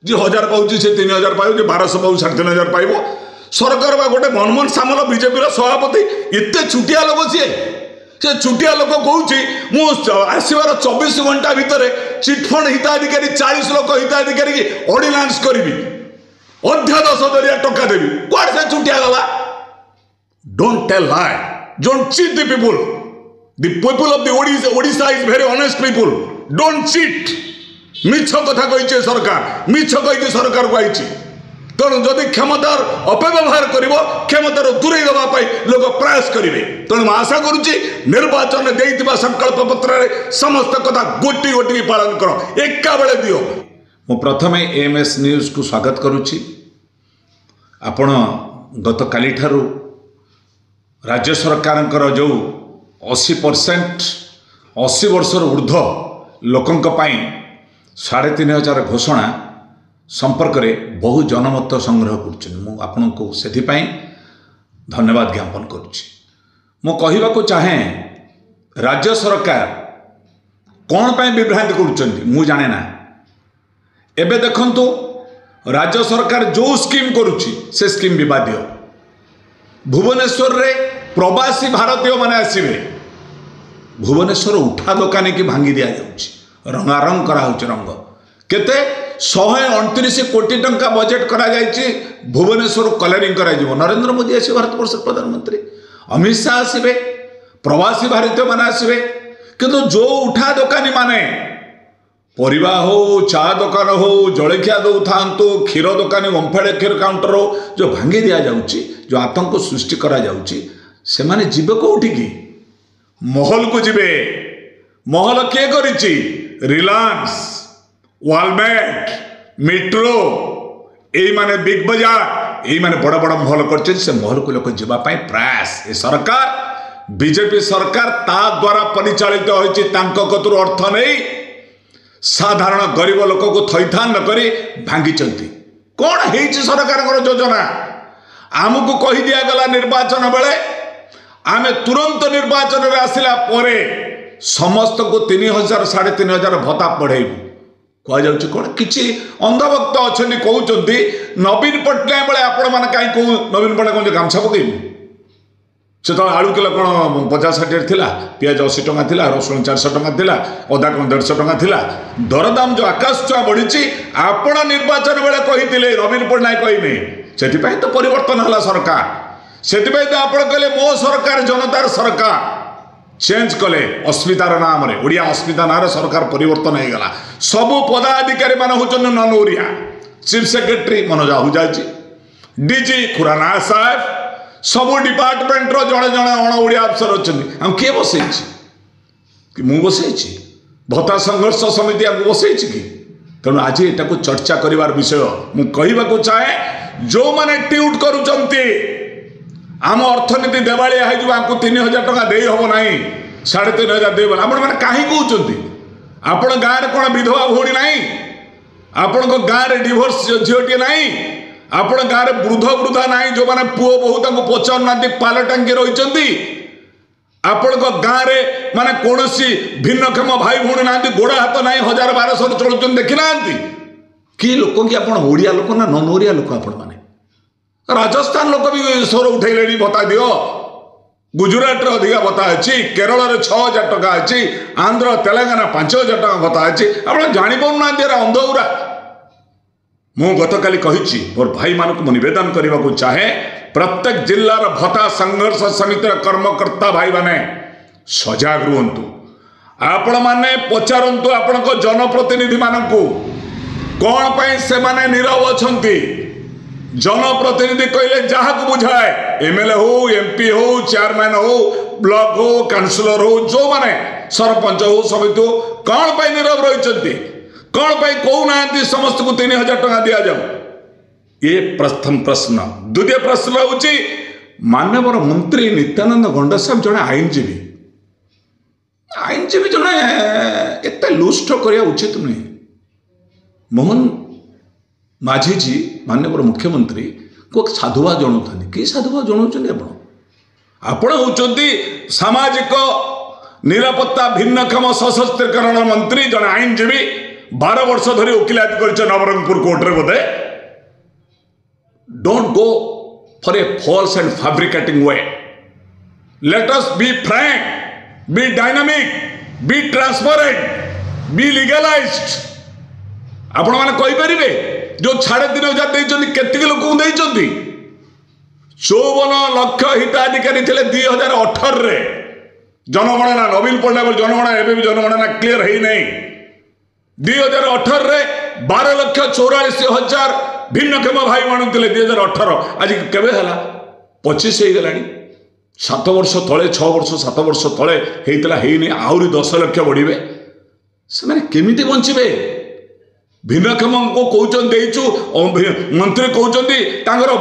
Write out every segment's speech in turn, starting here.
जी 1000 पाँच से 3000 पाइब जी 1200 पाँच 3500 पाइब सरकार बा गोटे मनमोहन सामल बीजेपी सभापति एत छुटिया लोक सी से छुटिया लोक कहूँ आसबार 24 घंटा भितर चिटफंड हिताधिकारी 40 लोक हिताधिकारी की ऑर्डिनेंस करी अध्यादेश दरिया टका देवी कौन से छुटिया गला don't tell lie don't cheat the people of the Odisha is very honest people don't cheat मिछ कथा कही सरकार मिछ कही सरकार कही तेणु जदि क्षमतार अपव्यवहार कर क्षमतार दूरे देवाई लोक प्रयास करेंगे तेणु मैं आशा करुच्ची निर्वाचन देइतिबा संकल्प पत्र समस्त कथा गोटी गोटी पालन कर एका बेले दियो। मु प्रथमे एएमएस न्यूज को स्वागत करुच्ची। आपण गत काली ठारू राज्य सरकार जो 80% 80 वर्षर ऊर्ध्व लोकंक पाई 3500 घोषणा संपर्क में बहु जनमत संग्रह कर धन्यवाद ज्ञापन करुच्ची। चाहे राज्य सरकार कौन पाई विभ्रांति कर जाने ना एबे देखंतु राज्य सरकार जो स्कीम करुच्ची से स्कीम विवादीय भुवनेश्वर रे प्रवासी भारतीय माने आसिबे भुवनेश्वर उठा दुकानी की भांगी दिया जाउची रंगारंग करा रंग केते 129 कोटी टंका बजेट करा जायछि भुवनेश्वर कलरिंग करा जिवो नरेंद्र मोदी आसी भारत वर्ष प्रधानमंत्री अमित शाह आसबे प्रवासी भारतीय माने आसबे किंतु जो उठा दुकानी माने परिवा हो चा दुकान हो जलखिया दौ था क्षीर दुकानी ओम्फेड़े क्षीर काउंटर हो जो भांगी दिया जाउछि जो आतंक सृष्टि करा जाउछि से माने जिबे कोठी की महल को जिबे महल किए करिछि रिलायंस वालमार्ट मेट्रो यही माने बिग बाजार यही माने बड़ बड़ महल कर से महल को लोक जावाई प्रयास ये सरकार बीजेपी सरकार ता द्वारा परिचालित होइछि तांको कतुर अर्थ नहीं साधारण गरीब लोक को थैथान न करी भांगी कौन है सरकार योजना आमको कही दिया गला निर्वाचन बेले आमे तुरंत निर्वाचन में आसिला परे समस्त को 3000 3500 भत्ता बढ़ेबू कह कौन कि अंधभक्त अच्छा कहते नवीन पट्टनायक बेले आपण मैंने कहीं कौ नवीन पट्टनायक गामछा पकईबू से तो आलू किलो कौन 50-60 थी पिज 80 टंका थी रसुण 400 टंका थी अदा कौन 150 टंका थी दरदाम जो आकाश छुआ बढ़ी आपण निर्वाचन बेले कही नवीन पट्टनायक कहने से तो परिवर्तन है सरकार से तो आप कहले मो सरकार जनतार सरकार चेंज कले अस्मितार नाम रे ओडिया अस्मिता नाम सरकार परिवर्तन हो गला सबू पदाधिकारी मान होचन non Odia chief secretary Manoj Ahuja DG Khurana साहेब सबू डिपार्टमेंट रो जड़े जड़े अण ओडिया अफसर अच्छा हम किए बसई कि मु बसई भत्ता संघर्ष समिति आमको बसई कि तेणु आज यहाँ चर्चा कर विषय मुझे चाहे जो मैंने ट्यूट करुँच आम अर्थनीति देवालिया हो 3000 टका दे हम ना 3500 दे मैंने कहीं कहते आपण गाँव में कौन विधवा भौणी ना आपण गाँव में डिवोर्स झीटे ना आपण गाँव में वृद्ध वृद्धा ना जो मैंने पुओ बहु पचार ना पाल टांगी रही आपण गाँव में माने कौन भिन्नक्षम भाई भौणी ना गोड़ हाथ ना 1000-1200 चलुच्च देखी ना कि लोक कि आप ओडिया लोक ना नन ओडिया लोक आपण मैंने राजस्थान लोक भी स्वर उठे भत्ता दियो गुजरात अधिका भत्ता अच्छी केरल 6000 टका अच्छी आंध्र तेलंगाना 5000 टका भत्ता अच्छी आप जापाना अंधगुरा मु गत काली कही मोर भाई मानक निवेदन करने को चाहे प्रत्येक जिलार भत्ता संघर्ष समितिर कर्मकर्ता भाई माने सजग रुहतु आपण मैंने पचारतु आपण जनप्रतिनिधि मानू कौन पाई से माने नीरव अच्छा जनप्रतिनिधि कहले जहाँ को बुझाए एमएलए हो एमपी हो चेयरमैन हो ब्लॉक हो काउंसिलर हो जो माने सरपंच हो समिति हो कौन पाई नीरव रही कौन पाई कहूना समस्त को 3000 टका दि जाऊ ये प्रथम प्रश्न। द्वितीय प्रश्न हूँ माननीय मंत्री नित्यानंद गंडा साहब जड़े आईनजीवी जड़े एत लुष्ट करिया उचित नुहे मोहन माझी जी माननीय मुख्यमंत्री को साधुवाद जनाऊँ कि साधुवाद जनाऊँ आपण होती सामाजिक निरापत्ता भिन्नक्षम सशस्त्रीकरण मंत्री जड़े आईनजीवी 12 वर्ष धरी वकिलात कर नवरंगपुर कोर्ट रे बोधे don't go for a false and fabricating way let us be frank be dynamic be transparent be legalized आपण माने कहि परिबे जो 3,500 देइचोंती केतिक लोक देइचोंती 54 लाख हिताधिकारी थे 2018 रे जनगणना नवीन पट्टनायक जनगणना एवं भी जनगणना क्लीयर है नहीं 2018 रे 12,44,000 भिन्नक्षम भाई मानुले 2018 आज केवे हला 25 हो गलानी 7 वर्ष तले 6 वर्ष 7 वर्ष तले हेतला हेनी आउरी 10 लाख बढ़िबे से माने केमिति बंचिबे भिन्नक्षम को कहउचन देइचु मंत्री कहउचंती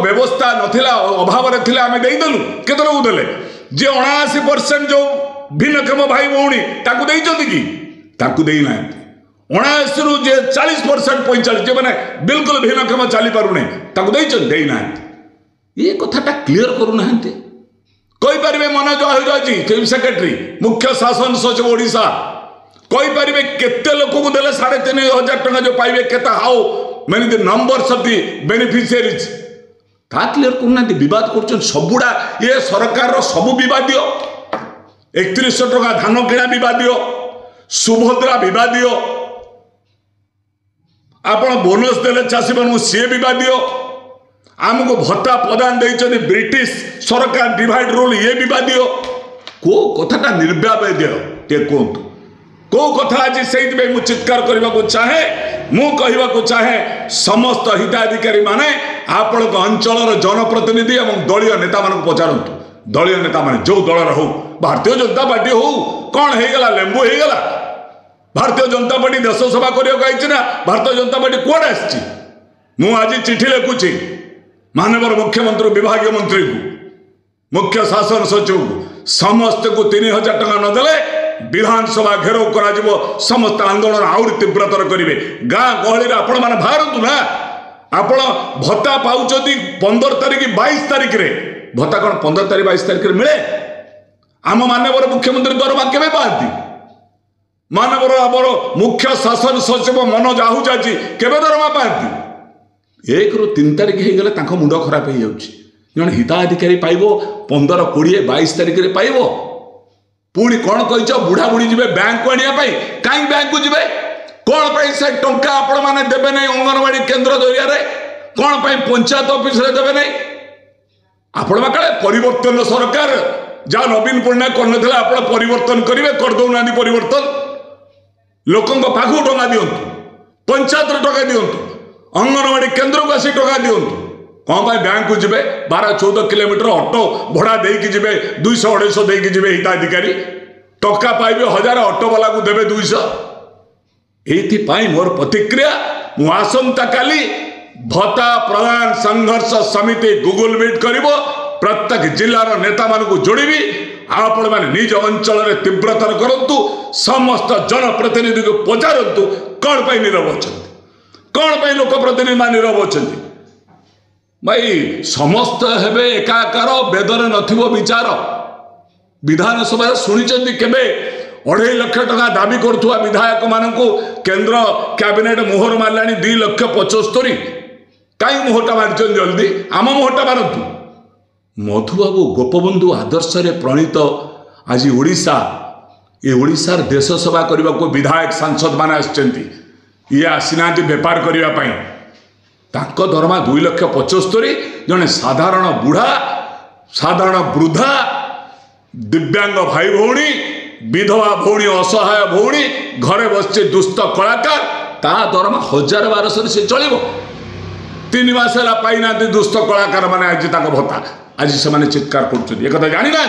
व्यवस्था नथिला अभाव रे थिला आमे देइदलु केते लोक देले जे 79% जो भिन्नक्षम भाई भौणी ताकू देइचंती कि ताकू देई ना 79 रु जे 40% 45 जे माने बिल्कुल भिन्नक्षम चली पारुने ताकू देइचन देई ना ये कथाटा क्लियर करू नाहंती कहि परिबे मनोज आहुजाजी चीफ सेक्रेटरी मुख्य शासन सचिव ओडिशा कहि परिबे केते लोक को देले 3,500 टका जो पाइबे केता how many the numbers of the beneficiaries ता क्लियर करना विवाद करछन सबुडा ये सरकार रो सब विवादियो 3100 टका धान किणा विवादियो सुभद्रा विवादियो आपण बोनस देले चासी बनू सी विवादियो आमको भत्ता प्रदान देइछन ब्रिटिश सरकार डिवाइड रूल ये विवादियो को कथाटा निर्व्यावेद्य ते कोंतु को कथा आज से मु चित्कार करने को चाहे मु कहवा चाहे समस्त हिताधिकारी माने आपण अंचल जनप्रतिनिधि और दलीय नेता मान पचारतु दलीय नेता माने जो दलर हो भारतीय जनता पार्टी हो कौन हो गला लेंबू हो गला भारतीय जनता पार्टी देश सेवा करने ना भारतीय जनता पार्टी कौन आसी मु आज चिठी लिखुची माननीय मुख्यमंत्री विभागीय मंत्री को मुख्य शासन सचिव को समस्त को 3,000 टका नदेले विधानसभा घेराव करा समस्त आंदोलन आउरी तीव्रतर करेंगे गाँ गहली आपण मैंने बाहरतु ना आपण भत्ता पाँच 15 तारिख 22 तारिख रे भत्ता कौन 15 तारिख 22 तारिख मिले आम माननीय मुख्यमंत्री दरमा केवे पाती माननीय आमर मुख्य शासन सचिव मनोज आहुजाजी केवे दरमा पाती 1 ରୁ 3 तारिख हो गले मुंड खराब हो जाए हिताधिकारी पाइब 15, 20, 22 तारिख रे पाइब पुणी कौन कह बुढ़ा बुढ़ी जी बैंक को आने कहीं बैंक को जी कौन से टंका आपण मैंने देवे नहीं अंगनवाड़ी केन्द्र जरिया कौन पंचायत ऑफिस रे देवे नहीं आपण काले परिवर्तन सरकार जहाँ नवीन पट्टनायक करना आप परिवर्तन करेंगे करदौना परिवर्तन लोकों पाखु टंका दिंतु पंचायत टंका दिंतु अंगनवाड़ी केन्द्र को आसी टंका दिंतु कौन बैंक को जी 12-14 किलोमीटर ऑटो भड़ा देकी जी 200-250 देकी जी हिताधिकारी टका पाइबे 1000 ऑटो वाला को देवे 200 एथि मोर प्रतिक्रिया मु आसंता काली भत्ता प्रदान संघर्ष समिति गूगल मीट करिवो प्रत्येक जिलार नेता मान को जोड़बी आपण मैंने निज अंचल में तीव्रतर करंतु समस्त जनप्रतिनिधि को पचारंतु कौन पाई नीरव अच्छा कौन पाई लोक प्रतिनिधि मान नीरव अच्छा भाई समस्त हेबे एकाकार बेदर नथिबो विचार विधानसभा शुणी केबे 2.5 लाख टका दाबी करुवा विधायक मानू केंद्र कैबिनेट मोहर मारलानी 2,75,000 कहीं मोहटा मार्चन जल्दी आम मोहटा मारतु मधुबाबू गोपबंधु आदर्श रे प्रणीत आज ओडिशा ये ओडिशार देश सेवा करने को विधायक सांसद माने आछंती ये आसीना बेपार करने तांको दरमा 2,75,000 जने साधारण बुढ़ा साधारण वृद्धा दिव्यांग भाई भौणी विधवा भौणी असहाय भौणी घरे बसचे दुष्ट कलाकार ता दरमा 1,000-1,200 से चलो 3 मास पाई ना दुष्ट कलाकार मैंने आज तक भत्ता आज से चित्कार कर जानी ना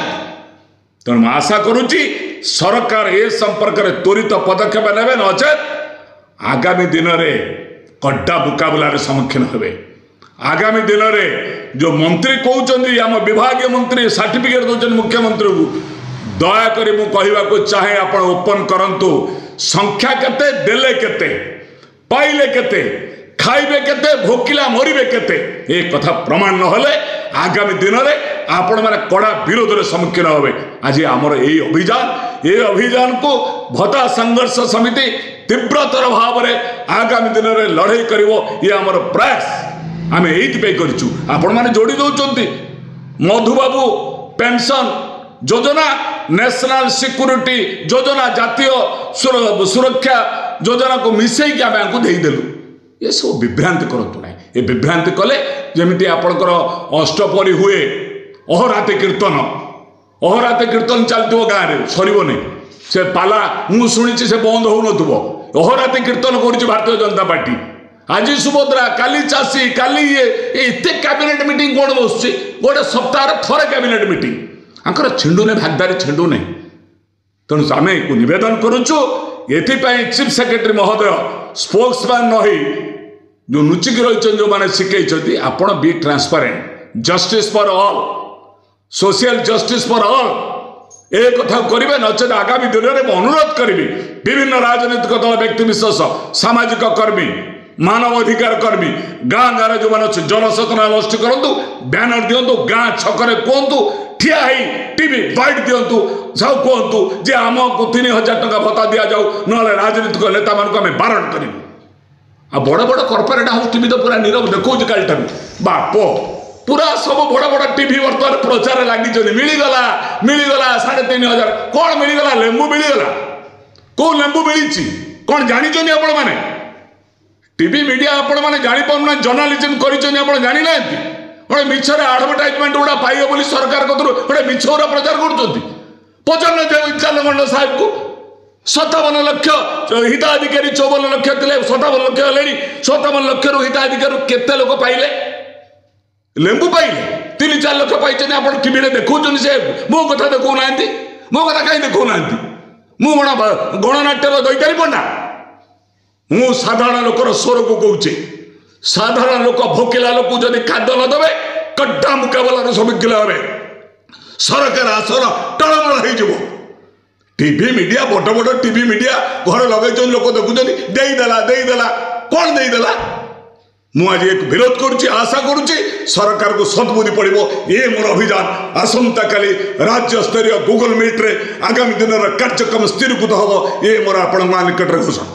तेणु आशा करुच्ची सरकार ए संपर्क में त्वरित पदक्षेप ने नचेत आगामी दिन में कड्डा मुकाबलार सम्मुखीन हे आगामी दिन में जो मंत्री कहते आम विभागीय मंत्री सर्टिफिकेट दौरान मुख्यमंत्री को दयाकोरी मु कहवाक चाहे आप ओपन करंतु संख्या केते देले केते पाइले केते खाइबे केते भोकिला मरिबे केते ए कथा प्रमाण नहले आगामी दिन में आपण माने कड़ा विरोध सम्मुखीन हे आज आमर ये अभियान को भत्ता संघर्ष समिति तीव्रतर भाव में आगामी दिन में लड़ाई कर ये आमर प्रयास आम ये आपण मैंने जोड़ी दौरान मधुबाबू पेंशन योजना नेशनल सिक्यूरिटी योजना जातीय सुरक्षा योजना को मिसई आम देदेलु ये सब विभ्रांति करूँ ना ये विभ्रांति कले जमी आपणकर अष्टपरी हुए अहराते कीर्तन चलती गाँव में सरबनी से पाला मु शुणी से बंद हो अहराते कीर्तन कर भारतीय जनता पार्टी आज सुभद्रा काली चाषी काली ये कैबिनेट मीटिंग कौन बस गोटे सप्ताह थरे कैबिनेट मीटिंग आंकर छिंडुने भागदारी छिंडुने तेणु आम नवेदन करुचु ये चीफ सेक्रेटरी महोदय स्पोक्समैन नही जो नुचिकी रही जो मैंने शिखई आपण be transparent justice for all social justice for all ए कथा करेंगे नचेत आगामी दिन में अनुरोध करी विभिन्न राजनीतिक दल व्यक्तिविशेष सामाजिक कर्मी मानवाधिकार कर्मी गाँ गाँव जो मैंने जनसचेतना गोष्ठी करूँ बैनर दिंतु गाँ छकरे कहतु ठिया टीवी वाइट दिंतु सब कहतु जे आमको 3000 टंका भत्ता दि जाऊ ना राजनीतिक नेता मानक आम बारण करूँ आ बड़ बड़ कॉर्पोरेट हाउस टीवी तो पूरा नीरव देखो कालटा बाप पूरा सब बड़ बड़ टीवी बर्तमान प्रचार लगी मिलगला 3500 कौन मिलगला लेंबू मिलगला कौ लेंबू मिली कौन जानी आपण मैंने टीवी मीडिया आपण मैंने जापार जर्नालीजम कर जानी ना गोटे मिछर आडभटाइजमेंट गुड़ा पाइबे बोली सरकार गोटे मिछ गुड़ा प्रचार कर पचार चालमंडल साहेब को 57 लक्ष हिताधिकारी 54 लक्ष थे 57 लक्ष हेले 57 लक्ष हिताधिकारी केते लोक पाइले लेंबू पाइले 3-4 लक्ष पाई आप टीवी देखा से मो कथा देखो ना मो कथा कहीं देखो ना मु गणनाट्यर दैतारी पंडा मु साधारण लोकर स्वर को कहूचे साधारण लोक भोकिला लोक जदि खाद्य न देवे कड्डा मुकाबलार सम्मुखीन हे सरकार आसर टलमल हो टीवी मीडिया बड़ बड़ टीवी मीडिया घर लगे लोक देखुदेला कौन देदेला मुझे एक विरोध करुच्ची आशा करुच्ची सरकार को सद्बुद्धि पड़ो ये मोर अभियान आसंता काली राज्य स्तरीय गूगल मीट रे आगामी दिन कार्यक्रम स्थिरीकृत हम ये मोर आपण निकट में घोषणा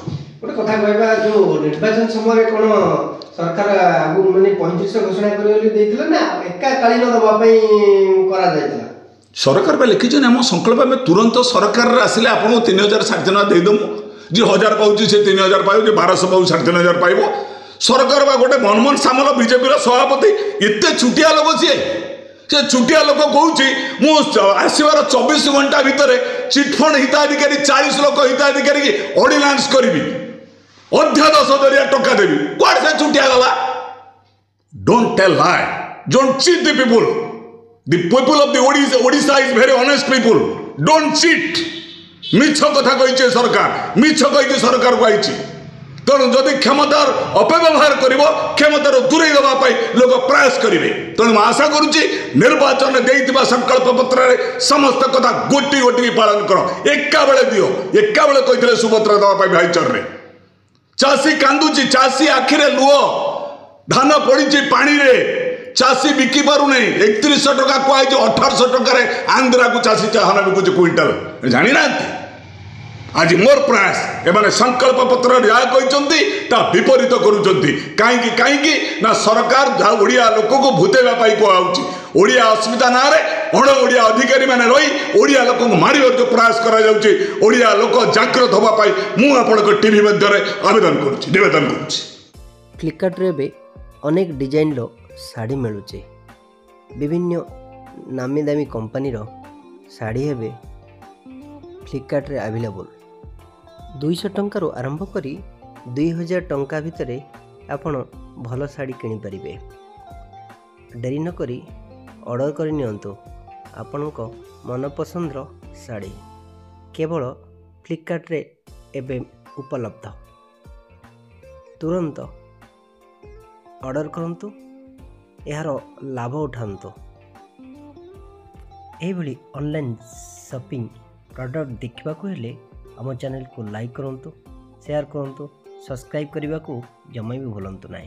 गोटे कथा कहवा जो निर्वाचन समय कौन सरकार आगु माने 35 घोषणा कर ना एकाकालीन दवाई सरकार पे लिखी आम संकल्प में तुरंत सरकार आसिले आपको 3000 3000 देदेमु जी 1000 पाँच से 3000 पाइब जी 1200 पाऊ 3500 पाइब सरकार बा गोटे मनमोहन सामल बीजेपी सभापति एत छुटिया लोक सी छुटिया लोक कहूँ आसबार 24 घंटा भितर चिटफंड हिताधिकारी 40 लोक हिताधिकारी की ऑर्डिनेंस करी अध्यादेश जरिया टका देवी कौन से छुटिया गला don't tell lie don't cheat the people of the Odisha is very honest people don't cheat मिछ कथा कही सरकार मिछ कही सरकार को आई तेणु जदि क्षमतार अपव्यवहार कर क्षमतार दूरे देवाई लोक प्रयास करेंगे तेणु आशा करुच्ची निर्वाचन देइतिबा संकल्प पत्र समस्त कथा गोटी गोटी पालन कर एका बेले दियो एका बेले कही सुभद्रा देवाई भाईचारे चाषी कांदुची चाषी आखिरे लुह धान पड़ी पानी रे चाषी बिकी पारु नहीं 3100 टका कहुई 1800 टकर आंध्रा को चाषी धान बिकुचे क्विंटाल जानी ना आज मोर प्रयास एमाने संकल्प पत्र जहाँ कहते विपरीत कहीं ना सरकार जहाँ ओडिया लोक को भूतेवाई कहुच्छी ओडिया अस्मिता ना अण ओडिया अधिकारी मैंने रही ओडिया लोक को मारिबार जो प्रयास कर ओडिया लोक जागृत होगापाई मुझे टीवी मध्य आवेदन करेदन कर फ्लिपकार्ट रे अनेक डिजाइन रो साड़ी मिलूचे विभिन्न नामी दामी कंपनी रो साड़ी हेबे फ्लिपकार्ट रे अवेलेबल 200 टंकार आरंभ करी 2000 टंका भितर आपण भल साड़ी किनी परिबे डेरी न करी ऑर्डर करि नियंतु आपणको मनपसंद साड़ी केवल फ्लिपकार्ट रे एबे उपलब्ध तुरंत ऑर्डर करंतु यार लाभ उठांतु एभली ऑनलाइन शॉपिंग प्रोडक्ट देखा हेले आम चैनल को लाइक करूँ शेयर करूँ सब्सक्राइब करने को जमा भी भूलु ना।